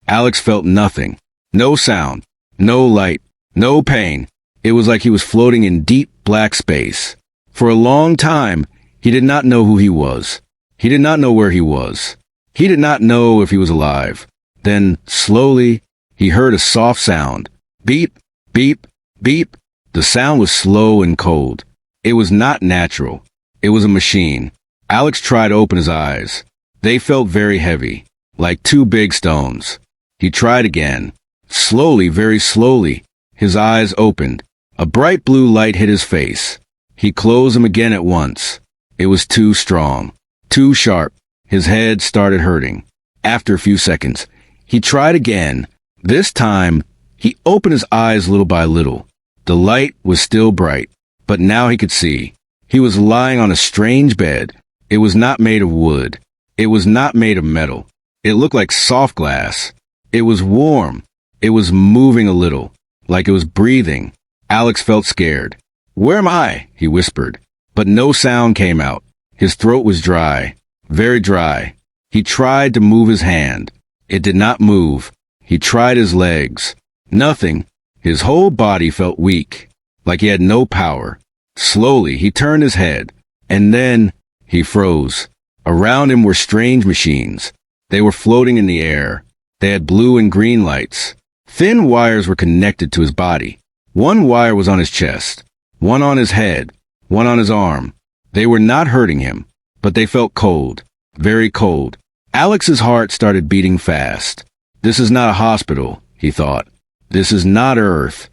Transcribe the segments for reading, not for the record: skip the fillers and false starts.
Alex felt nothing. No sound. No light. No pain. It was like he was floating in deep black space. For a long time, he did not know who he was. He did not know where he was. He did not know if he was alive. Then, slowly, he heard a soft sound. Beep, beep, beep. The sound was slow and cold. It was not natural. It was a machine. Alex tried to open his eyes. They felt very heavy, like two big stones. He tried again. Slowly, very slowly, his eyes opened. A bright blue light hit his face. He closed them again at once. It was too strong, too sharp. His head started hurting. After a few seconds, he tried again. This time, he opened his eyes little by little. The light was still bright, but now he could see. He was lying on a strange bed. It was not made of wood. It was not made of metal. It looked like soft glass. It was warm. It was moving a little, like it was breathing. Alex felt scared. "Where am I?" he whispered. But no sound came out. His throat was dry, very dry. He tried to move his hand. It did not move. He tried his legs. Nothing. His whole body felt weak, like he had no power. Slowly, he turned his head, and then he froze. Around him were strange machines. They were floating in the air. They had blue and green lights. Thin wires were connected to his body. One wire was on his chest, one on his head, one on his arm. They were not hurting him, but they felt cold, very cold. Alex's heart started beating fast. This is not a hospital, he thought. This is not Earth.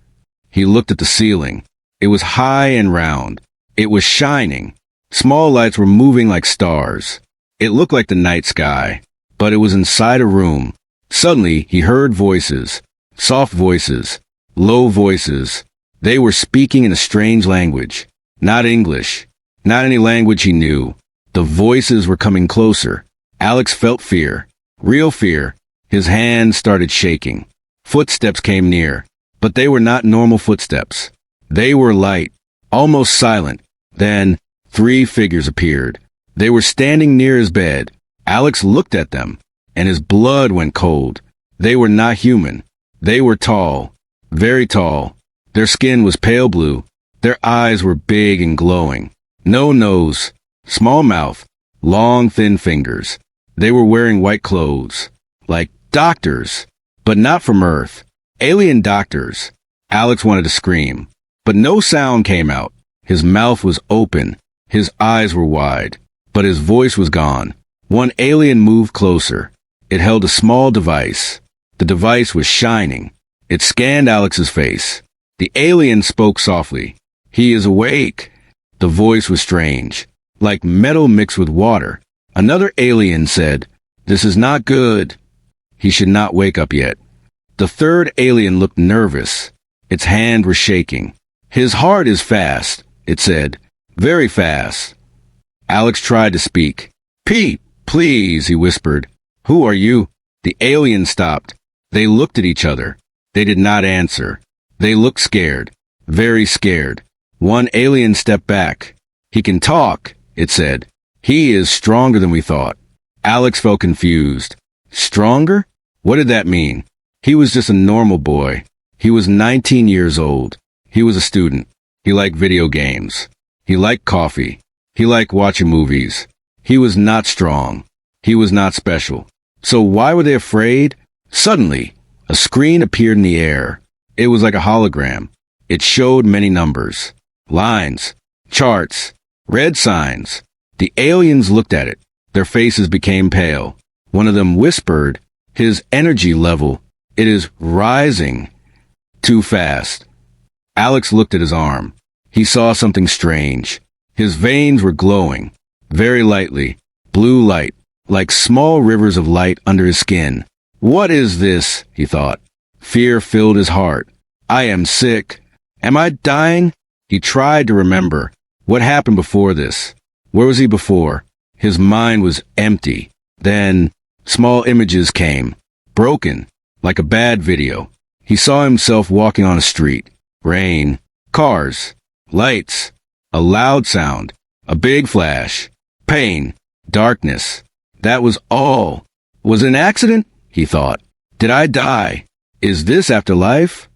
He looked at the ceiling. It was high and round. It was shining. Small lights were moving like stars. It looked like the night sky, but it was inside a room. Suddenly, he heard voices, soft voices, low voices. They were speaking in a strange language. Not English. Not any language he knew. The voices were coming closer. Alex felt fear. Real fear. His hands started shaking. Footsteps came near, but they were not normal footsteps. They were light, almost silent. Then, 3 figures appeared. They were standing near his bed. Alex looked at them, and his blood went cold. They were not human. They were tall, very tall. Their skin was pale blue. Their eyes were big and glowing. No nose, small mouth, long thin fingers. They were wearing white clothes, like doctors, but not from Earth. Alien doctors. Alex wanted to scream, but no sound came out. His mouth was open. His eyes were wide, but his voice was gone. One alien moved closer. It held a small device. The device was shining. It scanned Alex's face. The alien spoke softly. "He is awake." The voice was strange, like metal mixed with water. Another alien said, "This is not good. He should not wake up yet." The third alien looked nervous. Its hand was shaking. "His heart is fast," it said. "Very fast." Alex tried to speak. "Pete, please," he whispered. "Who are you?" The alien stopped. They looked at each other. They did not answer. They looked scared, very scared. One alien stepped back. "He can talk," it said. "He is stronger than we thought." Alex felt confused. Stronger? What did that mean? He was just a normal boy. He was 19 years old. He was a student. He liked video games. He liked coffee. He liked watching movies. He was not strong. He was not special. So why were they afraid? Suddenly, a screen appeared in the air. It was like a hologram. It showed many numbers, lines, charts, red signs. The aliens looked at it. Their faces became pale. One of them whispered, "His energy level, it is rising too fast." Alex looked at his arm. He saw something strange. His veins were glowing, very lightly, blue light, like small rivers of light under his skin. "What is this?" he thought. Fear filled his heart. "I am sick. Am I dying?" He tried to remember. What happened before this? Where was he before? His mind was empty. Then, small images came, broken, like a bad video. He saw himself walking on a street. Rain, cars, lights, a loud sound, a big flash, pain, darkness. That was all. Was it an accident? He thought. Did I die? Is this afterlife?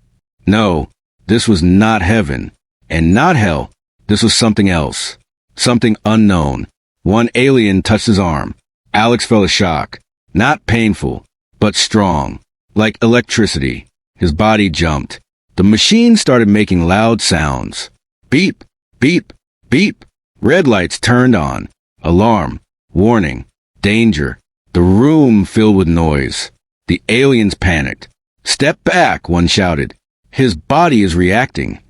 No, this was not heaven. And not hell. This was something else. Something unknown. One alien touched his arm. Alex felt a shock. Not painful, but strong. Like electricity. His body jumped. The machine started making loud sounds. Beep, beep, beep. Red lights turned on. Alarm. Warning. Danger. The room filled with noise. The aliens panicked. Step back, one shouted. His body is reacting.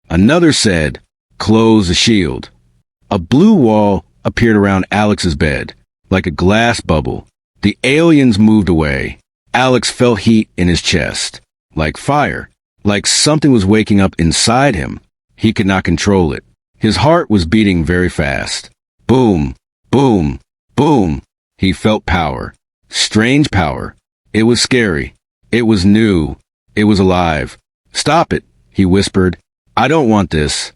Another said, close the shield. A blue wall appeared around Alex's bed, like a glass bubble. The aliens moved away. Alex felt heat in his chest, like fire, like something was waking up inside him. He could not control it. His heart was beating very fast. Boom, boom, boom. He felt power. Strange power. It was scary. It was new. It was alive. Stop it, he whispered. I don't want this.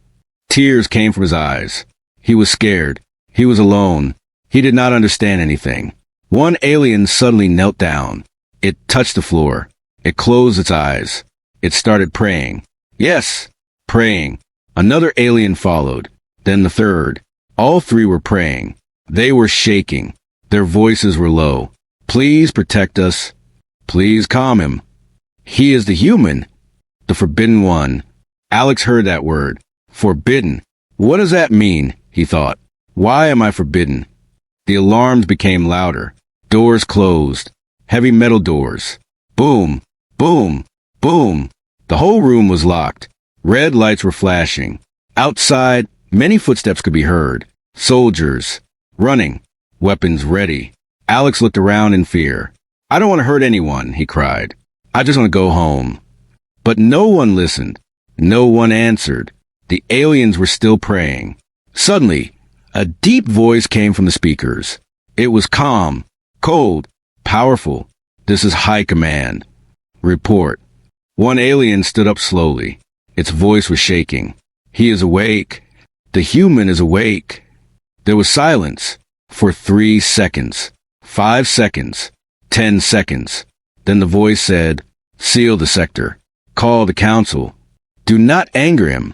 Tears came from his eyes. He was scared. He was alone. He did not understand anything. One alien suddenly knelt down. It touched the floor. It closed its eyes. It started praying. Yes, praying. Another alien followed. Then the third. All three were praying. They were shaking. Their voices were low. Please protect us. Please calm him. He is the human. The forbidden one. Alex heard that word. Forbidden. What does that mean? He thought. Why am I forbidden? The alarms became louder. Doors closed. Heavy metal doors. Boom, boom, boom. The whole room was locked. Red lights were flashing. Outside, many footsteps could be heard. Soldiers. Running. Weapons ready. Alex looked around in fear. I don't want to hurt anyone, he cried. I just want to go home. But no one listened. No one answered. The aliens were still praying. Suddenly, a deep voice came from the speakers. It was calm, cold, powerful. This is high command. Report. One alien stood up slowly. Its voice was shaking. He is awake. The human is awake. There was silence for 3 seconds, 5 seconds, 10 seconds. Then the voice said, seal the sector. Call the council. Do not anger him.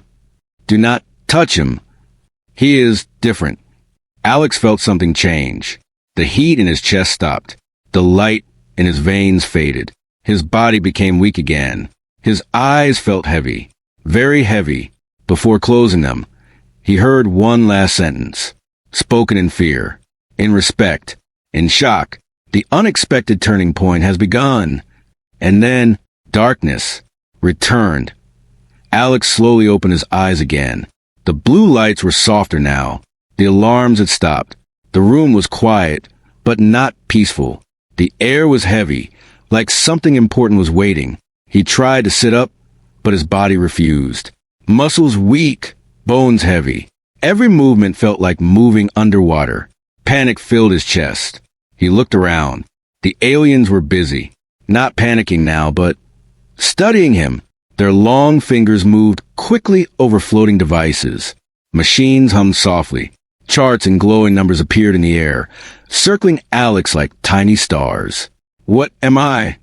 Do not touch him. He is different. Alex felt something change. The heat in his chest stopped. The light in his veins faded. His body became weak again. His eyes felt heavy, very heavy. Before closing them, he heard one last sentence, spoken in fear, in respect, in shock. The unexpected turning point has begun. And then darkness returned. Alex slowly opened his eyes again. The blue lights were softer now. The alarms had stopped. The room was quiet, but not peaceful. The air was heavy, like something important was waiting. He tried to sit up, but his body refused. Muscles weak, bones heavy. Every movement felt like moving underwater. Panic filled his chest. He looked around. The aliens were busy, not panicking now, but studying him. Their long fingers moved quickly over floating devices. Machines hummed softly. Charts and glowing numbers appeared in the air, circling Alex like tiny stars. What am I?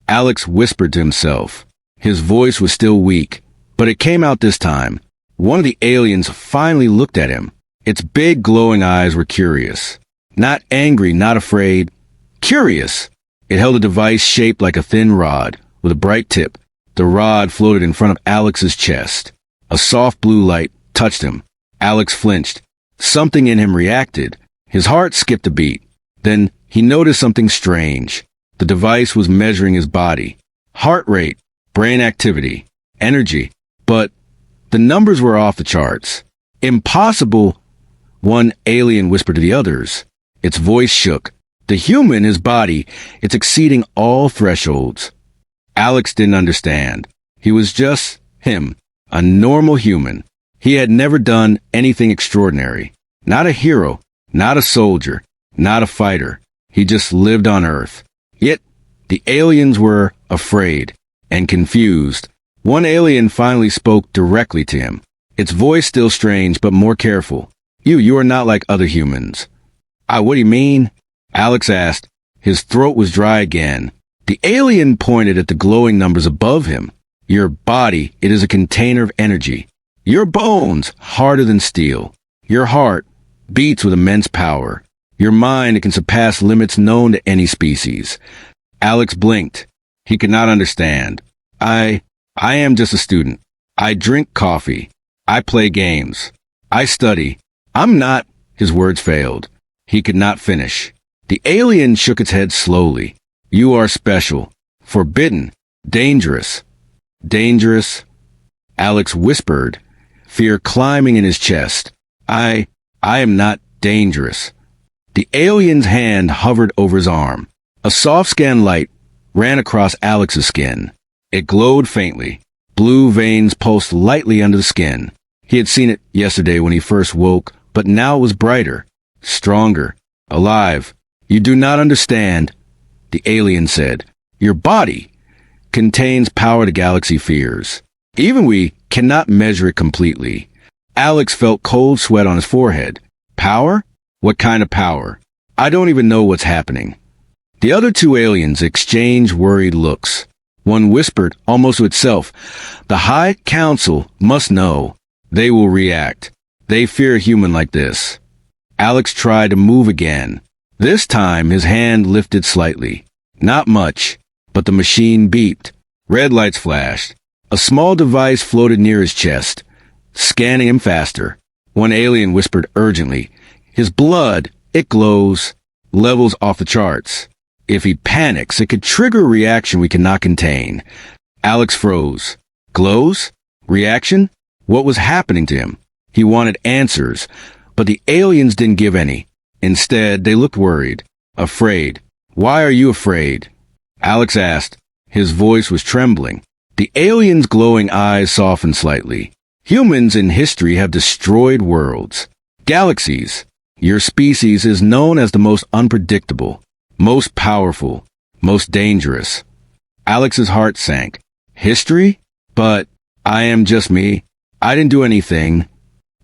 Alex whispered to himself. His voice was still weak, but it came out this time. One of the aliens finally looked at him. Its big glowing eyes were curious. Not angry, not afraid. Curious. It held a device shaped like a thin rod, with a bright tip. The rod floated in front of Alex's chest. A soft blue light touched him. Alex flinched. Something in him reacted. His heart skipped a beat. Then he noticed something strange. The device was measuring his body. Heart rate, brain activity, energy. But the numbers were off the charts. Impossible, one alien whispered to the others. Its voice shook. The human, his body, it's exceeding all thresholds. Alex didn't understand. He was just him, a normal human. He had never done anything extraordinary. Not a hero, not a soldier, not a fighter. He just lived on Earth. Yet, the aliens were afraid and confused. One alien finally spoke directly to him. Its voice still strange, but more careful. You are not like other humans. What do you mean? Alex asked. His throat was dry again. The alien pointed at the glowing numbers above him. Your body, it is a container of energy. Your bones, harder than steel. Your heart beats with immense power. Your mind, it can surpass limits known to any species. Alex blinked. He could not understand. I am just a student. I drink coffee. I play games. I study. I'm not. His words failed. He could not finish. The alien shook its head slowly. You are special. Forbidden. Dangerous. Dangerous. Alex whispered, fear climbing in his chest. I am not dangerous. The alien's hand hovered over his arm. A soft scan light ran across Alex's skin. It glowed faintly. Blue veins pulsed lightly under the skin. He had seen it yesterday when he first woke, but now it was brighter, stronger, alive. You do not understand, the alien said. Your body contains power the galaxy fears. Even we cannot measure it completely. Alex felt cold sweat on his forehead. Power? What kind of power? I don't even know what's happening. The other two aliens exchanged worried looks. One whispered, almost to itself, the High Council must know. They will react. They fear a human like this. Alex tried to move again. This time his hand lifted slightly. Not much, but the machine beeped. Red lights flashed. A small device floated near his chest, scanning him faster. One alien whispered urgently, his blood, it glows, levels off the charts. If he panics, it could trigger a reaction we cannot contain. Alex froze. Glows? Reaction? What was happening to him? He wanted answers, but the aliens didn't give any. Instead, they looked worried, afraid. Why are you afraid? Alex asked. His voice was trembling. The aliens' glowing eyes softened slightly. Humans in history have destroyed worlds. Galaxies. Your species is known as the most unpredictable, most powerful, most dangerous. Alex's heart sank. History? But I am just me. I didn't do anything.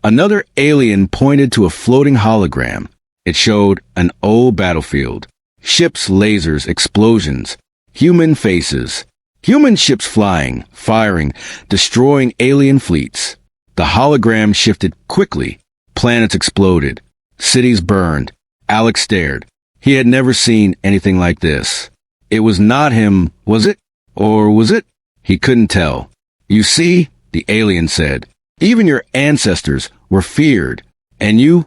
Another alien pointed to a floating hologram. It showed an old battlefield. Ships, lasers, explosions. Human faces. Human ships flying, firing, destroying alien fleets. The hologram shifted quickly. Planets exploded. Cities burned. Alex stared. He had never seen anything like this. It was not him, was it? Or was it? He couldn't tell. You see, the alien said, even your ancestors were feared. And you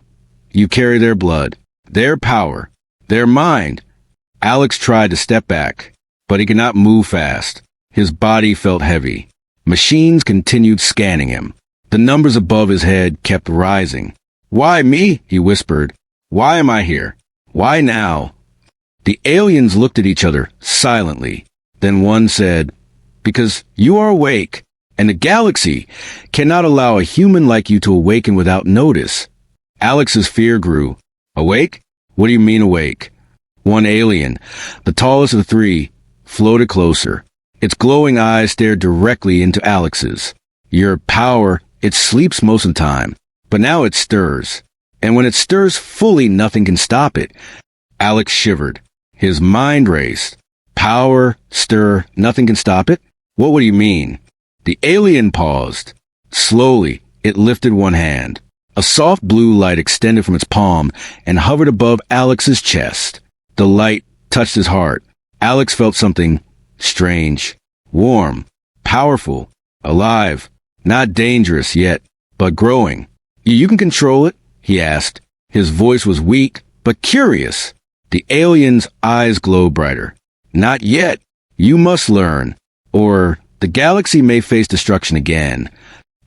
carry their blood, their power, their mind. Alex tried to step back, but he could not move fast. His body felt heavy. Machines continued scanning him. The numbers above his head kept rising. Why me? He whispered. Why am I here? Why now? The aliens looked at each other silently. Then one said, because you are awake, and the galaxy cannot allow a human like you to awaken without notice. Alex's fear grew. Awake? What do you mean awake? One alien, the tallest of the three, floated closer. Its glowing eyes stared directly into Alex's. Your power, it sleeps most of the time, but now it stirs. And when it stirs fully, nothing can stop it. Alex shivered. His mind raced. Power, stir, nothing can stop it? What would you mean? The alien paused. Slowly, it lifted one hand. A soft blue light extended from its palm and hovered above Alex's chest. The light touched his heart. Alex felt something strange, warm, powerful, alive, not dangerous yet, but growing. You can control it? He asked. His voice was weak, but curious. The alien's eyes glowed brighter. Not yet. You must learn, or the galaxy may face destruction again.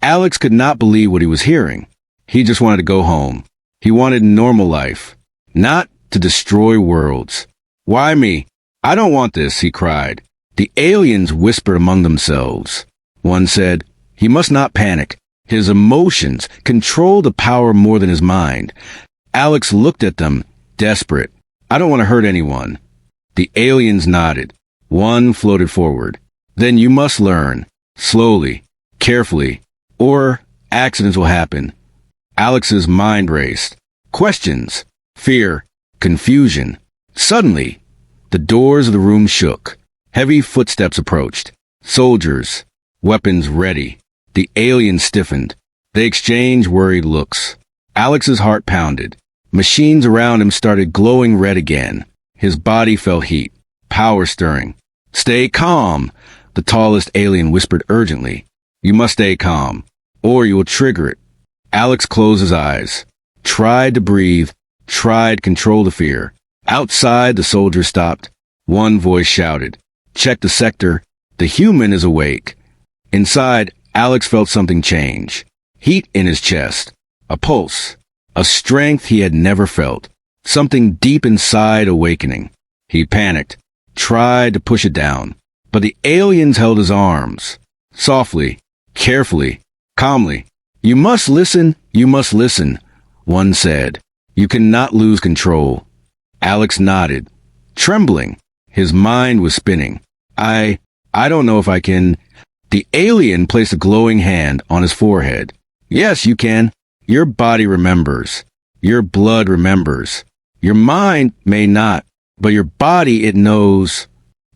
Alex could not believe what he was hearing. He just wanted to go home. He wanted normal life, not to destroy worlds. Why me? I don't want this, he cried. The aliens whispered among themselves. One said, he must not panic. His emotions control the power more than his mind. Alex looked at them, desperate. I don't want to hurt anyone. The aliens nodded. One floated forward. Then you must learn, slowly, carefully, or accidents will happen. Alex's mind raced. Questions, fear, confusion. Suddenly, the doors of the room shook. Heavy footsteps approached. Soldiers, weapons ready. The alien stiffened. They exchanged worried looks. Alex's heart pounded. Machines around him started glowing red again. His body felt heat, power stirring. "Stay calm," the tallest alien whispered urgently. "You must stay calm, or you will trigger it." Alex closed his eyes, tried to breathe, tried to control the fear. Outside, the soldiers stopped. One voice shouted, "Check the sector. The human is awake." Inside, Alex felt something change. Heat in his chest. A pulse. A strength he had never felt. Something deep inside awakening. He panicked, tried to push it down. But the aliens held his arms. Softly, carefully, calmly. "You must listen, you must listen," one said. "You cannot lose control." Alex nodded, trembling. His mind was spinning. I don't know if I can." The alien placed a glowing hand on his forehead. "Yes, you can. Your body remembers. Your blood remembers. Your mind may not, but your body, it knows."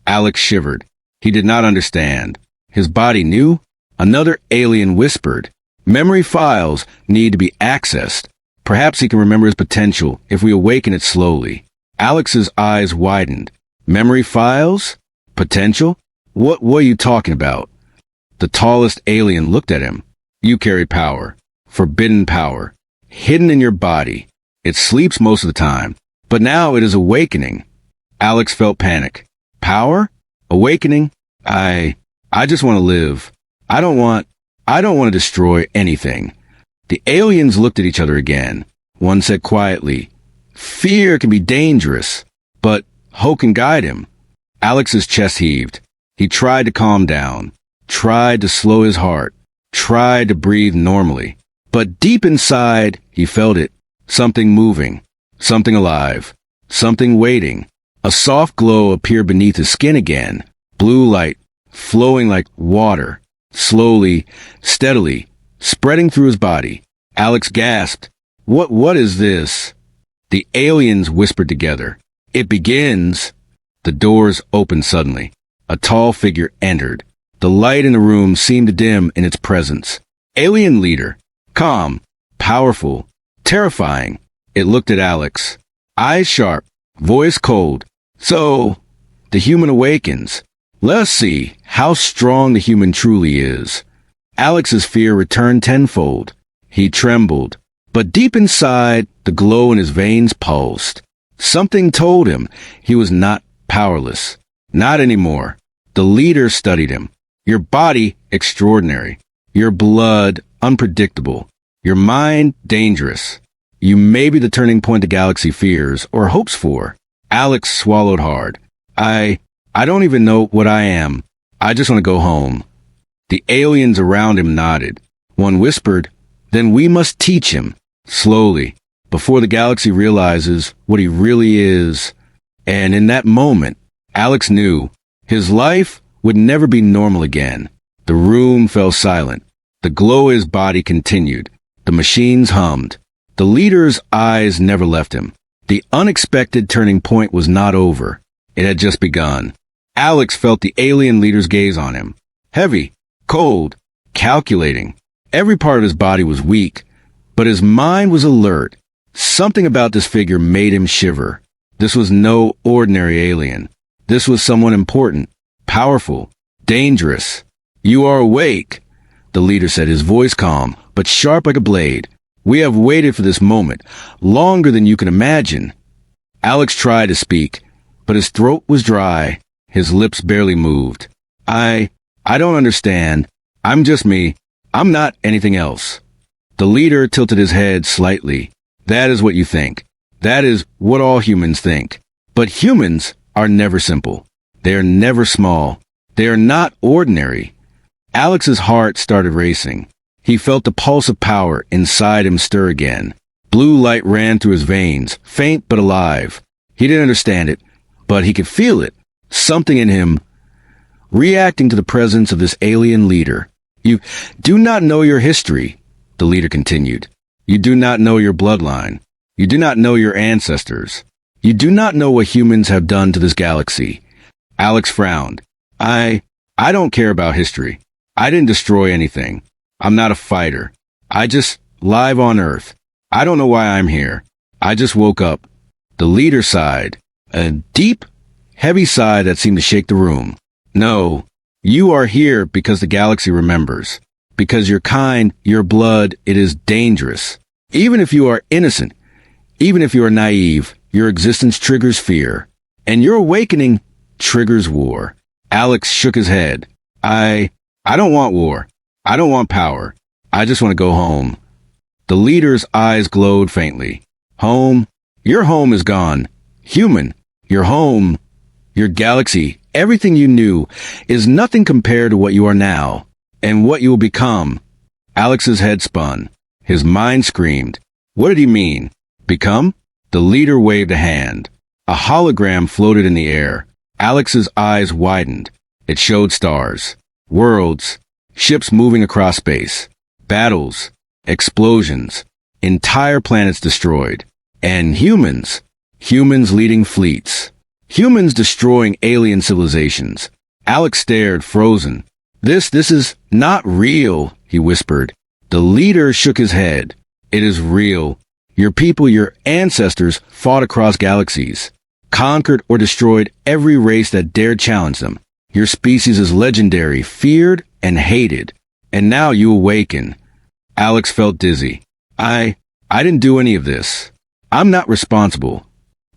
Alex shivered. He did not understand. His body knew. Another alien whispered, "Memory files need to be accessed. Perhaps he can remember his potential if we awaken it slowly." Alex's eyes widened. "Memory files? Potential? What are you talking about?" The tallest alien looked at him. "You carry power. Forbidden power. Hidden in your body. It sleeps most of the time. But now it is awakening." Alex felt panic. "Power? Awakening? I just want to live. I don't want to destroy anything." The aliens looked at each other again. One said quietly, "Fear can be dangerous, but hope can guide him." Alex's chest heaved. He tried to calm down, tried to slow his heart, tried to breathe normally. But deep inside, he felt it. Something moving, something alive, something waiting. A soft glow appeared beneath his skin again. Blue light, flowing like water, slowly, steadily, spreading through his body. Alex gasped. What is this?" The aliens whispered together. "It begins." The doors opened suddenly. A tall figure entered. The light in the room seemed to dim in its presence. Alien leader. Calm, powerful, terrifying. It looked at Alex. Eyes sharp, voice cold. "So, the human awakens. Let's see how strong the human truly is." Alex's fear returned tenfold. He trembled. But deep inside, the glow in his veins pulsed. Something told him he was not powerless. Not anymore. The leader studied him. "Your body, extraordinary. Your blood, unpredictable. Your mind, dangerous. You may be the turning point the galaxy fears or hopes for." Alex swallowed hard. I don't even know what I am. I just want to go home." The aliens around him nodded. One whispered, "Then we must teach him, slowly, before the galaxy realizes what he really is." And in that moment, Alex knew his life would never be normal again. The room fell silent. The glow of his body continued. The machines hummed. The leader's eyes never left him. The unexpected turning point was not over. It had just begun. Alex felt the alien leader's gaze on him. Heavy, cold, calculating. Every part of his body was weak, but his mind was alert. Something about this figure made him shiver. This was no ordinary alien. This was someone important, powerful, dangerous. "You are awake," the leader said, his voice calm, but sharp like a blade. "We have waited for this moment, longer than you can imagine." Alex tried to speak, but his throat was dry. His lips barely moved. I don't understand. I'm just me. I'm not anything else." The leader tilted his head slightly. "That is what you think. That is what all humans think. But humans are never simple. They are never small. They are not ordinary." Alex's heart started racing. He felt the pulse of power inside him stir again. Blue light ran through his veins, faint but alive. He didn't understand it, but he could feel it. Something in him reacting to the presence of this alien leader. "You do not know your history," the leader continued. "You do not know your bloodline. You do not know your ancestors. You do not know what humans have done to this galaxy." Alex frowned. I, I don't care about history. I didn't destroy anything. I'm not a fighter. I just live on Earth. I don't know why I'm here. I just woke up. The leader sighed, a deep, heavy sigh that seemed to shake the room. No, you are here because the galaxy remembers. Because you're kind, your blood, it is dangerous. Even if you are innocent, even if you are naive, your existence triggers fear. And your awakening triggers war. Alex shook his head. I don't want war. I don't want power. I just want to go home. The leader's eyes glowed faintly. Home? Your home is gone. Human, your home, your galaxy, everything you knew is nothing compared to what you are now and what you will become. Alex's head spun. His mind screamed. What did he mean? Become? The leader waved a hand. A hologram floated in the air. Alex's eyes widened. It showed stars, worlds, ships moving across space, battles, explosions, entire planets destroyed, and humans leading fleets, humans destroying alien civilizations. Alex stared, frozen. This is not real, he whispered. The leader shook his head. It is real. Your people, your ancestors, fought across galaxies, conquered or destroyed every race that dared challenge them. Your species is legendary, feared and hated. And now you awaken. Alex felt dizzy. I didn't do any of this. I'm not responsible.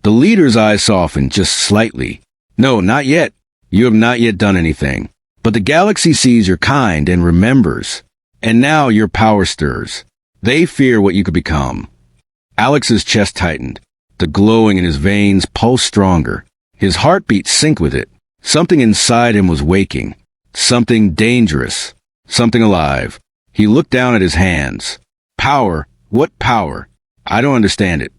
The leader's eyes softened just slightly. No, not yet. You have not yet done anything. But the galaxy sees your kind and remembers. And now your power stirs. They fear what you could become. Alex's chest tightened. The glowing in his veins pulsed stronger. His heartbeat synced with it. Something inside him was waking. Something dangerous. Something alive. He looked down at his hands. Power? What power? I don't understand it.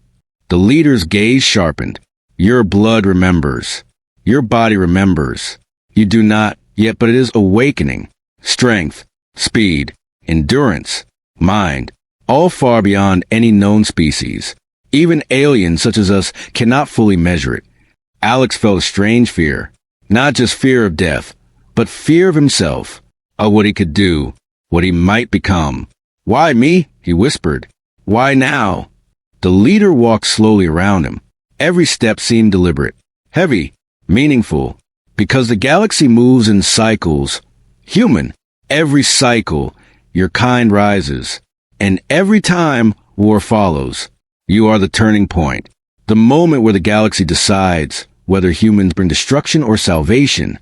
The leader's gaze sharpened. Your blood remembers. Your body remembers. You do not yet, but it is awakening. Strength, speed, endurance, mind, all far beyond any known species. Even aliens such as us cannot fully measure it. Alex felt a strange fear. Not just fear of death, but fear of himself, of what he could do, what he might become. Why me? He whispered. Why now? The leader walked slowly around him. Every step seemed deliberate, heavy, meaningful, because the galaxy moves in cycles. Human, every cycle, your kind rises, and every time war follows. You are the turning point, the moment where the galaxy decides whether humans bring destruction or salvation.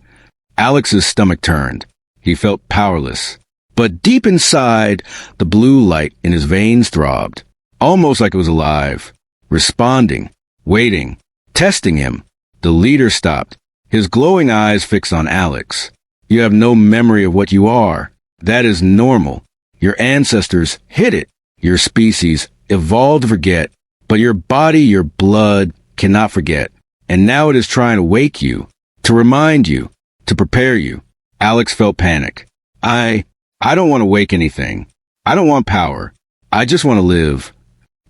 Alex's stomach turned. He felt powerless. But deep inside, the blue light in his veins throbbed, almost like it was alive, responding, waiting, testing him. The leader stopped, his glowing eyes fixed on Alex. You have no memory of what you are. That is normal. Your ancestors hid it. Your species evolved to forget, but your body, your blood cannot forget. And now it is trying to wake you, to remind you, to prepare you. Alex felt panic. I don't want to wake anything. I don't want power. I just want to live.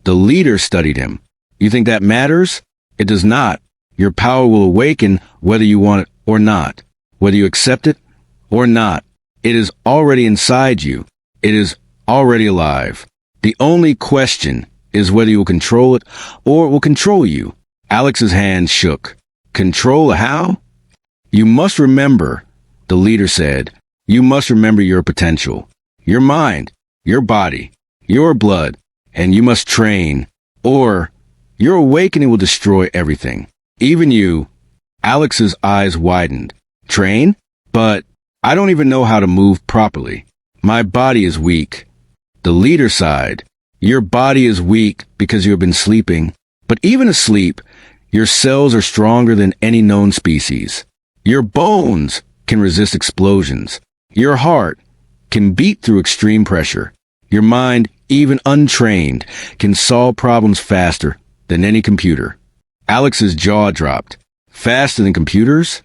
The leader studied him. You think that matters? It does not. Your power will awaken whether you want it or not, whether you accept it or not. It is already inside you. It is already alive. The only question is whether you will control it or it will control you. Alex's hand shook. Control how? You must remember, the leader said. You must remember your potential, your mind, your body, your blood, and you must train, or your awakening will destroy everything. Even you. Alex's eyes widened. Train? But I don't even know how to move properly. My body is weak. The leader sighed. Your body is weak because you have been sleeping. But even asleep, your cells are stronger than any known species. Your bones can resist explosions. Your heart can beat through extreme pressure. Your mind, even untrained, can solve problems faster than any computer. Alex's jaw dropped. Faster than computers?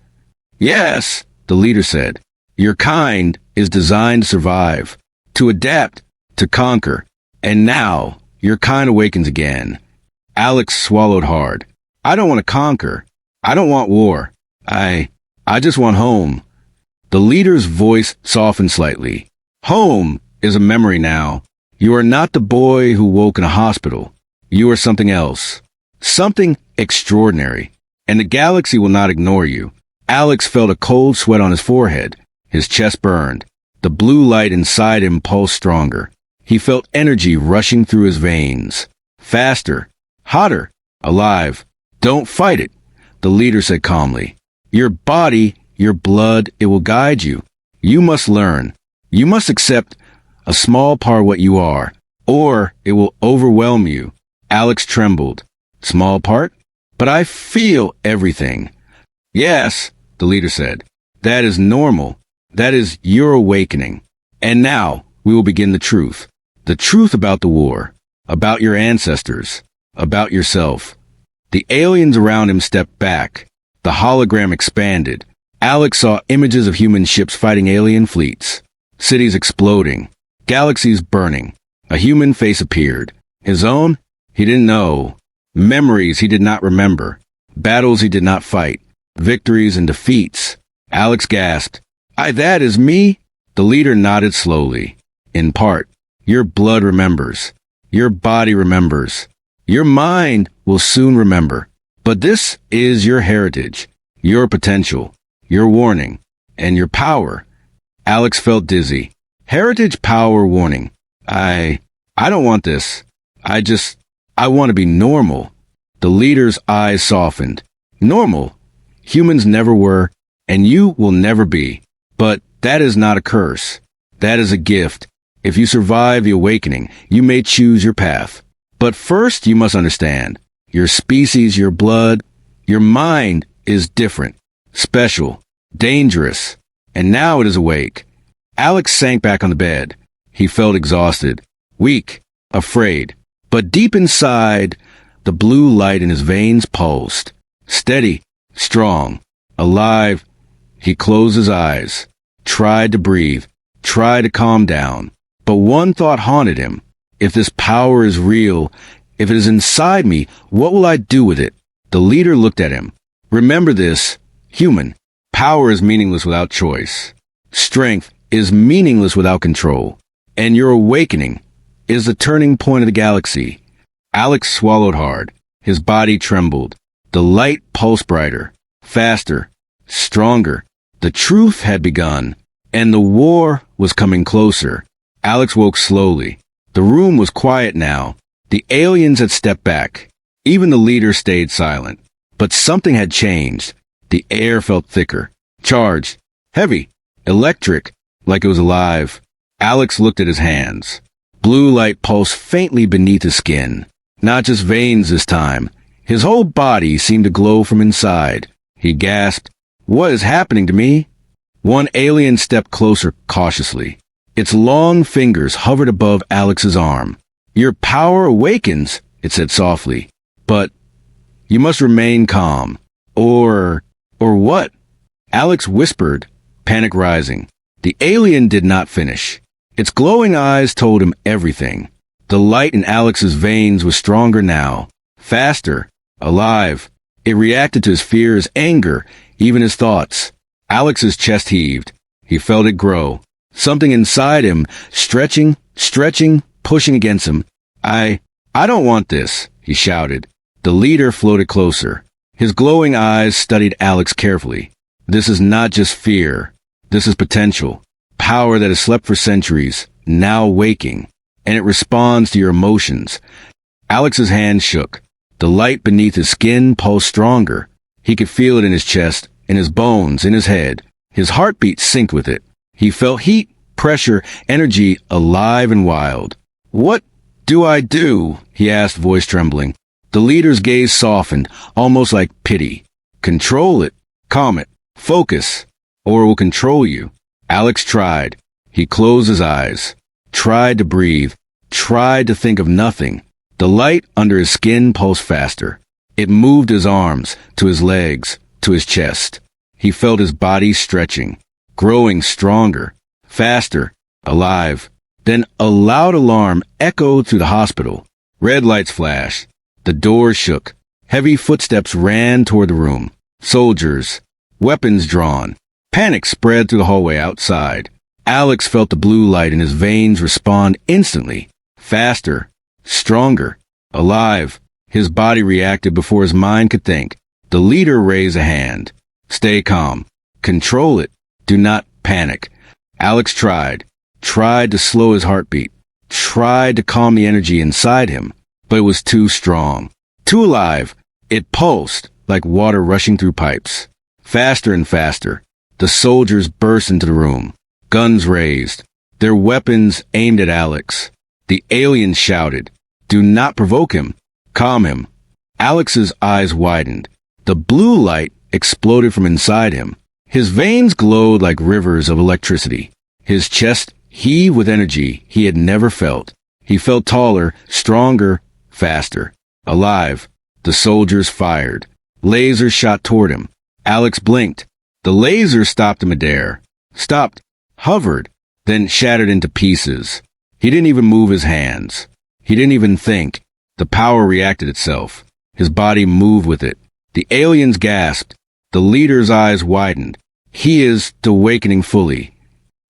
Yes, the leader said. Your kind is designed to survive, to adapt, to conquer. And now, your kind awakens again. Alex swallowed hard. I don't want to conquer. I don't want war. I just want home. The leader's voice softened slightly. Home is a memory now. You are not the boy who woke in a hospital. You are something else. Something extraordinary. And the galaxy will not ignore you. Alex felt a cold sweat on his forehead. His chest burned. The blue light inside him pulsed stronger. He felt energy rushing through his veins. Faster. Hotter. Alive. Don't fight it, the leader said calmly. Your body, your blood, it will guide you. You must learn. You must accept a small part of what you are, or it will overwhelm you. Alex trembled. Small part? But I feel everything. Yes, the leader said. That is normal. That is your awakening. And now we will begin the truth. The truth about the war, about your ancestors, about yourself. The aliens around him stepped back. The hologram expanded. Alex saw images of human ships fighting alien fleets. Cities exploding. Galaxies burning. A human face appeared. His own? He didn't know. Memories he did not remember. Battles he did not fight. Victories and defeats. Alex gasped. That is me? The leader nodded slowly. In part. Your blood remembers. Your body remembers. Your mind will soon remember. But this is your heritage, your potential, your warning, and your power. Alex felt dizzy. Heritage, power, warning. I don't want this. I want to be normal. The leader's eyes softened. Normal. Humans never were, and you will never be. But that is not a curse. That is a gift. If you survive the awakening, you may choose your path. But first, you must understand, your species, your blood, your mind is different, special, dangerous, and now it is awake. Alex sank back on the bed. He felt exhausted, weak, afraid. But deep inside, the blue light in his veins pulsed. Steady, strong, alive. He closed his eyes, tried to breathe, tried to calm down. But one thought haunted him. If this power is real, if it is inside me, what will I do with it? The leader looked at him. Remember this, human. Power is meaningless without choice. Strength is meaningless without control. And your awakening is the turning point of the galaxy. Alex swallowed hard. His body trembled. The light pulsed brighter, faster, stronger. The truth had begun, and the war was coming closer. Alex woke slowly. The room was quiet now. The aliens had stepped back. Even the leader stayed silent. But something had changed. The air felt thicker, charged, heavy, electric, like it was alive. Alex looked at his hands. Blue light pulsed faintly beneath his skin. Not just veins this time. His whole body seemed to glow from inside. He gasped, "What is happening to me?" One alien stepped closer cautiously. Its long fingers hovered above Alex's arm. Your power awakens, it said softly. But you must remain calm. Or what? Alex whispered, panic rising. The alien did not finish. Its glowing eyes told him everything. The light in Alex's veins was stronger now, faster, alive. It reacted to his fears, anger, even his thoughts. Alex's chest heaved. He felt it grow. Something inside him, stretching, pushing against him. I don't want this, he shouted. The leader floated closer. His glowing eyes studied Alex carefully. This is not just fear. This is potential. Power that has slept for centuries, now waking. And it responds to your emotions. Alex's hand shook. The light beneath his skin pulsed stronger. He could feel it in his chest, in his bones, in his head. His heartbeat synced with it. He felt heat, pressure, energy, alive and wild. What do I do? He asked, voice trembling. The leader's gaze softened, almost like pity. Control it, calm it, focus, or it will control you. Alex tried. He closed his eyes, tried to breathe, tried to think of nothing. The light under his skin pulsed faster. It moved his arms, to his legs, to his chest. He felt his body stretching, growing stronger, faster, alive. Then a loud alarm echoed through the hospital. Red lights flashed. The doors shook. Heavy footsteps ran toward the room. Soldiers, weapons drawn. Panic spread through the hallway outside. Alex felt the blue light in his veins respond instantly. Faster, stronger, alive. His body reacted before his mind could think. The leader raised a hand. Stay calm. Control it. Do not panic. Alex tried to slow his heartbeat, tried to calm the energy inside him, but it was too strong, too alive. It pulsed like water rushing through pipes. Faster and faster. The soldiers burst into the room, guns raised, their weapons aimed at Alex. The aliens shouted, "Do not provoke him. Calm him." Alex's eyes widened. The blue light exploded from inside him. His veins glowed like rivers of electricity. His chest heaved with energy he had never felt. He felt taller, stronger, faster, alive. The soldiers fired. Lasers shot toward him. Alex blinked. The laser stopped him midair. Stopped, hovered, then shattered into pieces. He didn't even move his hands. He didn't even think. The power reacted itself. His body moved with it. The aliens gasped. The leader's eyes widened. He is awakening fully.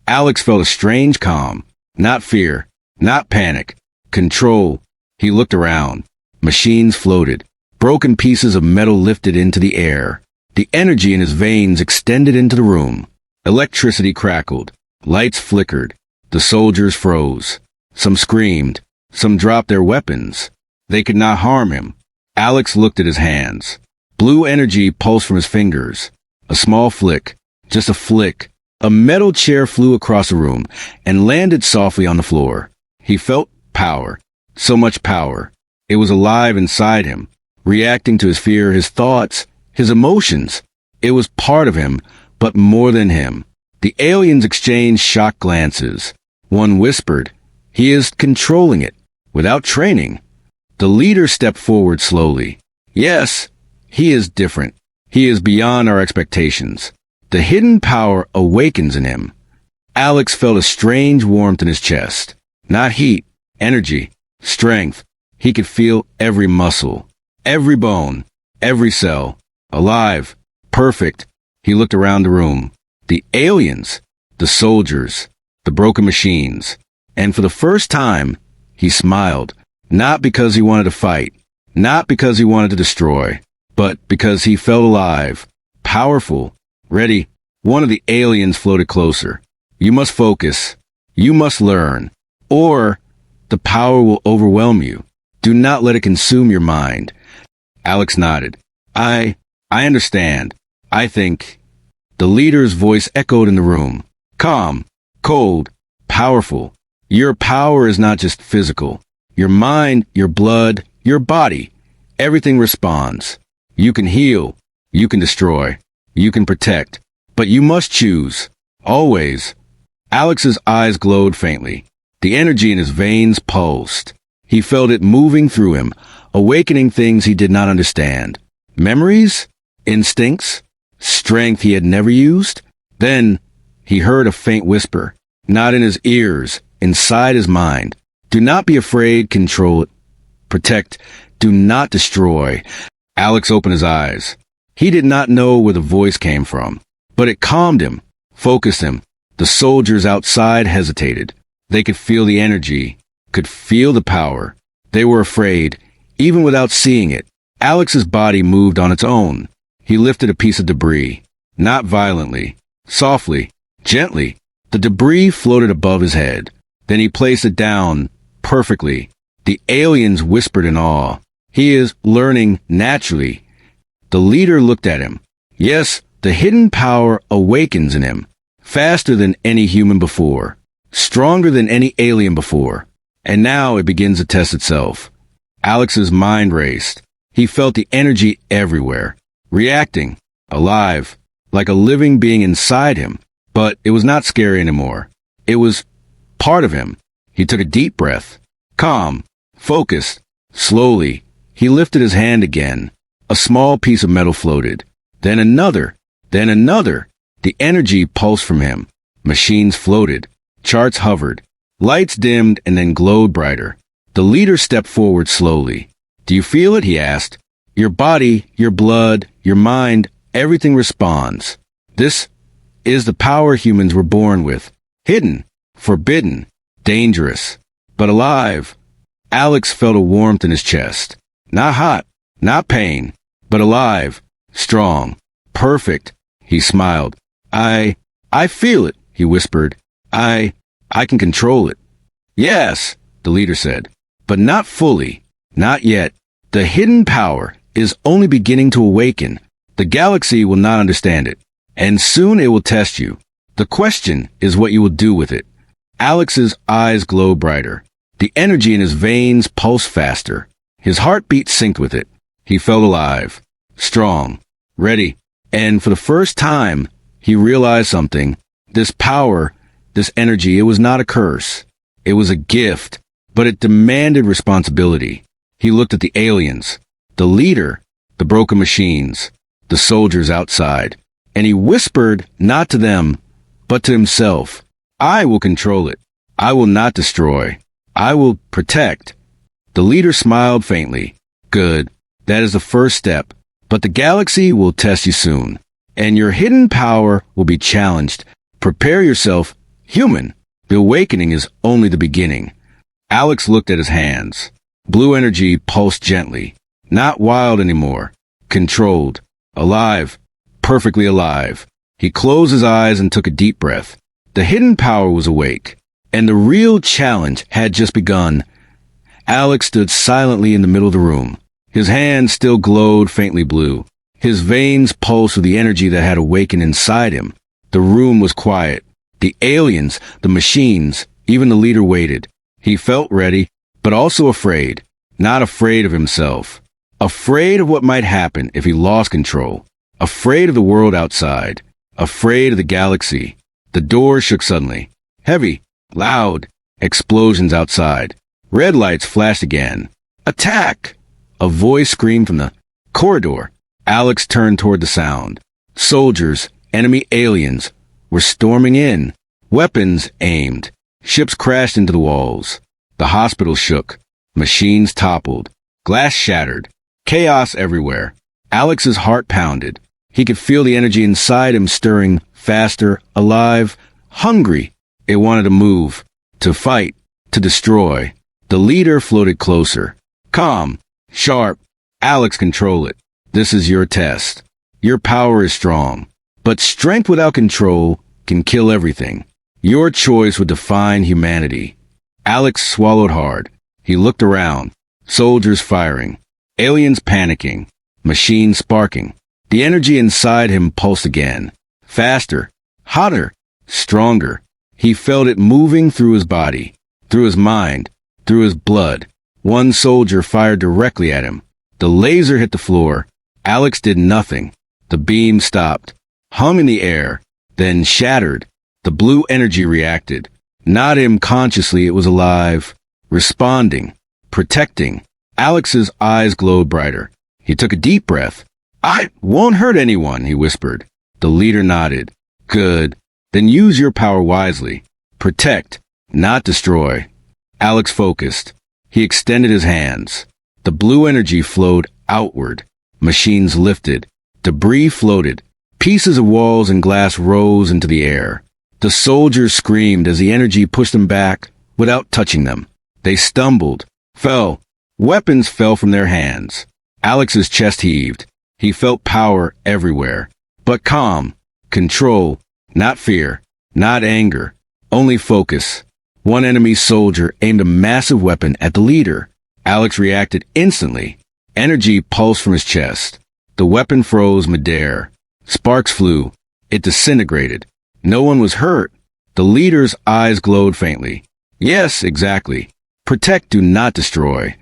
Alex felt a strange calm. Not fear, not panic. Control. He looked around. Machines floated. Broken pieces of metal lifted into the air. The energy in his veins extended into the room. Electricity crackled. Lights flickered. The soldiers froze. Some screamed. Some dropped their weapons. They could not harm him. Alex looked at his hands. Blue energy pulsed from his fingers. A small flick. Just a flick. A metal chair flew across the room and landed softly on the floor. He felt power. So much power. It was alive inside him, reacting to his fear, his thoughts, his emotions. It was part of him, but more than him. The aliens exchanged shocked glances. One whispered, "He is controlling it, without training." The leader stepped forward slowly. "Yes, he is different. He is beyond our expectations. The hidden power awakens in him." Alex felt a strange warmth in his chest. Not heat, energy, strength. He could feel every muscle, every bone, every cell. Alive. Perfect. He looked around the room. The aliens, the soldiers, the broken machines. And for the first time, he smiled. Not because he wanted to fight, not because he wanted to destroy, but because he felt alive, powerful, ready. One of the aliens floated closer. "You must focus. You must learn. Or the power will overwhelm you. Do not let it consume your mind." Alex nodded. I understand. I think. The leader's voice echoed in the room. Calm, cold, powerful. Your power is not just physical. Your mind, your blood, your body. Everything responds. You can heal. You can destroy. You can protect. But you must choose. Always. Alex's eyes glowed faintly. The energy in his veins pulsed. He felt it moving through him, awakening things he did not understand. Memories? Instincts? Strength he had never used? Then he heard a faint whisper, not in his ears, inside his mind. Do not be afraid, control it. Protect. Do not destroy. Alex opened his eyes. He did not know where the voice came from, but it calmed him, focused him. The soldiers outside hesitated. They could feel the energy, could feel the power. They were afraid, even without seeing it. Alex's body moved on its own. He lifted a piece of debris, not violently, softly, gently. The debris floated above his head. Then he placed it down perfectly. The aliens whispered in awe. He is learning naturally. The leader looked at him. Yes, the hidden power awakens in him, faster than any human before, stronger than any alien before. And now it begins to test itself. Alex's mind raced. He felt the energy everywhere, reacting, alive, like a living being inside him. But it was not scary anymore. It was part of him. He took a deep breath. Calm, focused. Slowly, he lifted his hand again. A small piece of metal floated. Then another. Then another. The energy pulsed from him. Machines floated. Charts hovered. Lights dimmed and then glowed brighter. The leader stepped forward slowly. Do you feel it? He asked. Your body, your blood, your mind, everything responds. This is the power humans were born with. Hidden, forbidden, dangerous, but alive. Alex felt a warmth in his chest. Not hot, not pain, but alive, strong, perfect. He smiled. I feel it, he whispered. I can control it. Yes, the leader said, but not fully, not yet. The hidden power is only beginning to awaken. The galaxy will not understand it, and soon it will test you. The question is what you will do with it. Alex's eyes glowed brighter. The energy in his veins pulsed faster. His heartbeat synced with it. He felt alive, strong, ready, and for the first time, he realized something. This power, this energy, it was not a curse. It was a gift, but it demanded responsibility. He looked at the aliens, the leader, the broken machines, the soldiers outside, and he whispered not to them, but to himself, I will control it. I will not destroy. I will protect. The leader smiled faintly. Good. That is the first step. But the galaxy will test you soon, and your hidden power will be challenged. Prepare yourself, human. The awakening is only the beginning. Alex looked at his hands. Blue energy pulsed gently. Not wild anymore. Controlled. Alive. Perfectly alive. He closed his eyes and took a deep breath. The hidden power was awake, and the real challenge had just begun. Alex stood silently in the middle of the room. His hands still glowed faintly blue. His veins pulsed with the energy that had awakened inside him. The room was quiet. The aliens, the machines, even the leader waited. He felt ready, but also afraid. Not afraid of himself. Afraid of what might happen if he lost control. Afraid of the world outside. Afraid of the galaxy. The door shook suddenly. Heavy. Loud. Explosions outside. Red lights flashed again. Attack! A voice screamed from the corridor. Alex turned toward the sound. Soldiers, enemy aliens, were storming in. Weapons aimed. Ships crashed into the walls. The hospital shook. Machines toppled. Glass shattered. Chaos everywhere. Alex's heart pounded. He could feel the energy inside him stirring, faster, alive, hungry. It wanted to move, to fight, to destroy. The leader floated closer. Calm, sharp. Alex, control it. This is your test. Your power is strong. But strength without control can kill everything. Your choice would define humanity. Alex swallowed hard. He looked around. Soldiers firing. Aliens panicking. Machines sparking. The energy inside him pulsed again. Faster. Hotter. Stronger. He felt it moving through his body. Through his mind. Through his blood. One soldier fired directly at him. The laser hit the floor. Alex did nothing. The beam stopped. Hung in the air. Then shattered. The blue energy reacted. Not him consciously, it was alive. Responding. Protecting. Alex's eyes glowed brighter. He took a deep breath. I won't hurt anyone, he whispered. The leader nodded. Good. Then use your power wisely. Protect, not destroy. Alex focused. He extended his hands. The blue energy flowed outward. Machines lifted. Debris floated. Pieces of walls and glass rose into the air. The soldiers screamed as the energy pushed them back without touching them. They stumbled, fell. Weapons fell from their hands. Alex's chest heaved. He felt power everywhere. But calm, control, not fear, not anger, only focus. One enemy soldier aimed a massive weapon at the leader. Alex reacted instantly. Energy pulsed from his chest. The weapon froze midair. Sparks flew. It disintegrated. No one was hurt. The leader's eyes glowed faintly. Yes, exactly. Protect, do not destroy.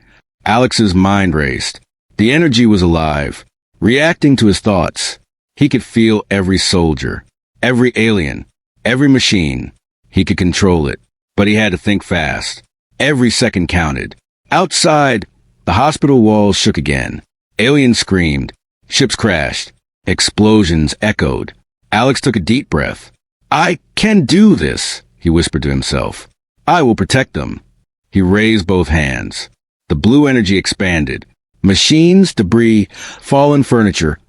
Alex's mind raced. The energy was alive, reacting to his thoughts. He could feel every soldier, every alien, every machine. He could control it, but he had to think fast. Every second counted. Outside, the hospital walls shook again. Aliens screamed. Ships crashed. Explosions echoed. Alex took a deep breath. I can do this, he whispered to himself. I will protect them. He raised both hands. The blue energy expanded. Machines, debris, fallen furniture.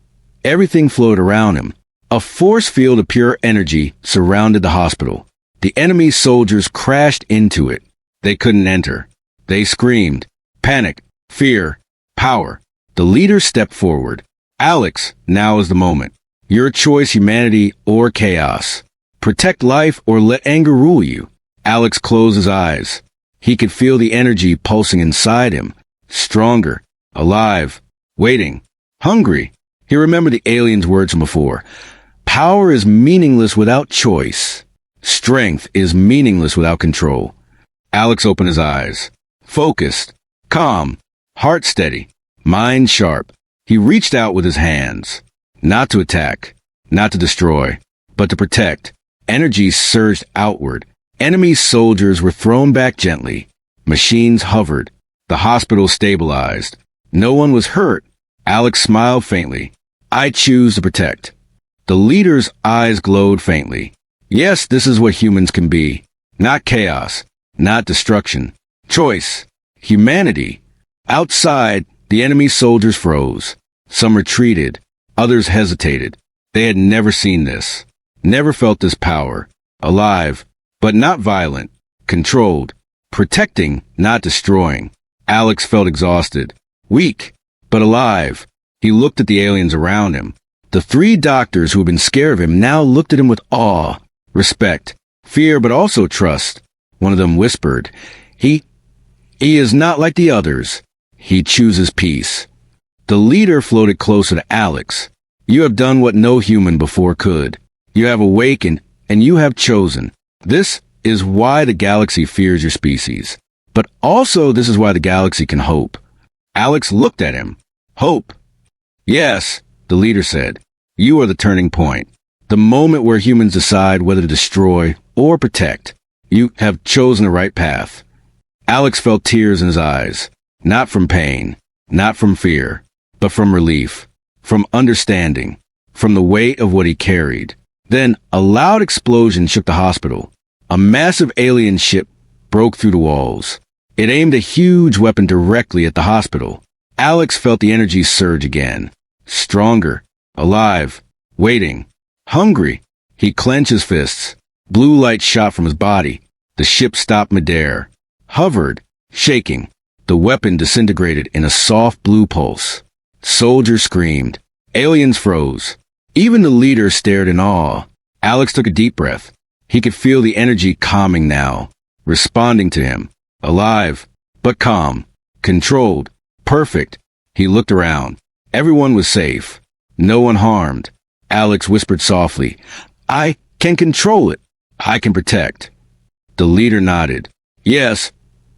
Everything flowed around him. A force field of pure energy surrounded the hospital. The enemy soldiers crashed into it. They couldn't enter. They screamed. Panic, fear, power. The leader stepped forward. Alex, now is the moment. Your choice, humanity or chaos. Protect life or let anger rule you. Alex closed his eyes. He could feel the energy pulsing inside him. Stronger, alive, waiting, hungry. He remembered the alien's words from before. Power is meaningless without choice. Strength is meaningless without control. Alex opened his eyes. Focused, calm, heart steady, mind sharp. He reached out with his hands. Not to attack, not to destroy, but to protect. Energy surged outward. Enemy soldiers were thrown back gently. Machines hovered. The hospital stabilized. No one was hurt. Alex smiled faintly. I choose to protect. The leader's eyes glowed faintly. Yes, this is what humans can be. Not chaos. Not destruction. Choice. Humanity. Outside, the enemy soldiers froze. Some retreated. Others hesitated. They had never seen this. Never felt this power. Alive, but not violent. Controlled. Protecting, not destroying. Alex felt exhausted. Weak, but alive. He looked at the aliens around him. The three doctors who had been scared of him now looked at him with awe, respect, fear, but also trust. One of them whispered, He is not like the others. He chooses peace. The leader floated closer to Alex. You have done what no human before could. You have awakened, and you have chosen. This is why the galaxy fears your species. But also this is why the galaxy can hope. Alex looked at him. Hope. Yes, the leader said. You are the turning point. The moment where humans decide whether to destroy or protect. You have chosen the right path. Alex felt tears in his eyes. Not from pain, not from fear, but from relief, from understanding, from the weight of what he carried. Then a loud explosion shook the hospital. A massive alien ship broke through the walls. It aimed a huge weapon directly at the hospital. Alex felt the energy surge again. Stronger, alive, waiting, hungry. He clenched his fists. Blue light shot from his body. The ship stopped midair, hovered, shaking. The weapon disintegrated in a soft blue pulse. Soldiers screamed. Aliens froze. Even the leader stared in awe. Alex took a deep breath. He could feel the energy calming now, responding to him. Alive, but calm, controlled, perfect. He looked around. Everyone was safe. No one harmed. Alex whispered softly, I can control it. I can protect. The leader nodded. Yes,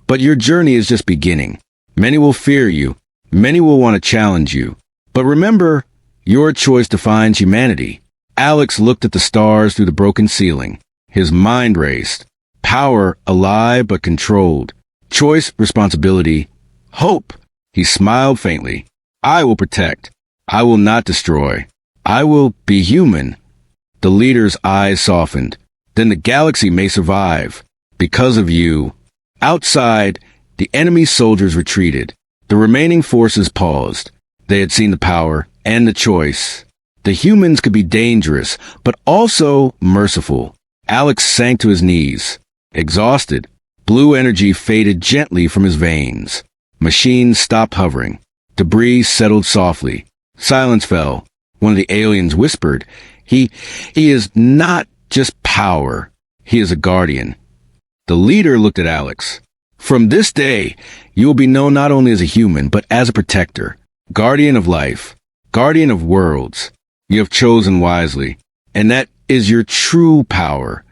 but your journey is just beginning. Many will fear you. Many will want to challenge you. But remember, your choice defines humanity. Alex looked at the stars through the broken ceiling. His mind raced. Power, alive but controlled. Choice, responsibility, hope. He smiled faintly. I will protect. I will not destroy. I will be human. The leader's eyes softened. Then the galaxy may survive. Because of you. Outside, the enemy soldiers retreated. The remaining forces paused. They had seen the power and the choice. The humans could be dangerous, but also merciful. Alex sank to his knees. Exhausted, blue energy faded gently from his veins. Machines stopped hovering. Debris settled softly. Silence fell. One of the aliens whispered, He is not just power. He is a guardian. The leader looked at Alex. From this day, you will be known not only as a human, but as a protector, guardian of life, guardian of worlds. You have chosen wisely, and that is your true power.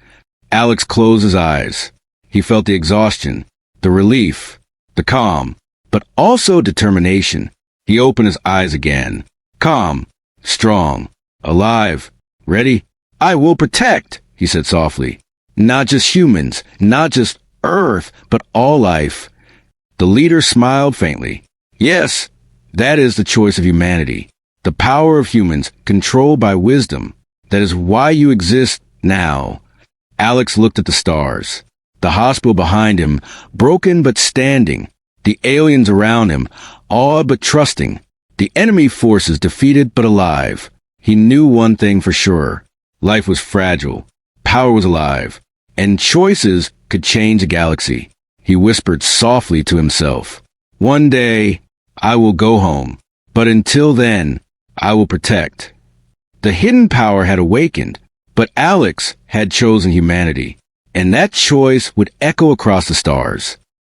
Alex closed his eyes. He felt the exhaustion, the relief, the calm, but also determination. He opened his eyes again. Calm, strong, alive, ready. I will protect, he said softly. Not just humans, not just Earth, but all life. The leader smiled faintly. Yes, that is the choice of humanity. The power of humans, controlled by wisdom. That is why you exist now. Alex looked at the stars. The hospital behind him, broken but standing. The aliens around him, awed but trusting. The enemy forces defeated but alive. He knew one thing for sure. Life was fragile, power was alive, and choices could change a galaxy. He whispered softly to himself, "One day, I will go home, but until then, I will protect." The hidden power had awakened, but Alex had chosen humanity, and that choice would echo across the stars.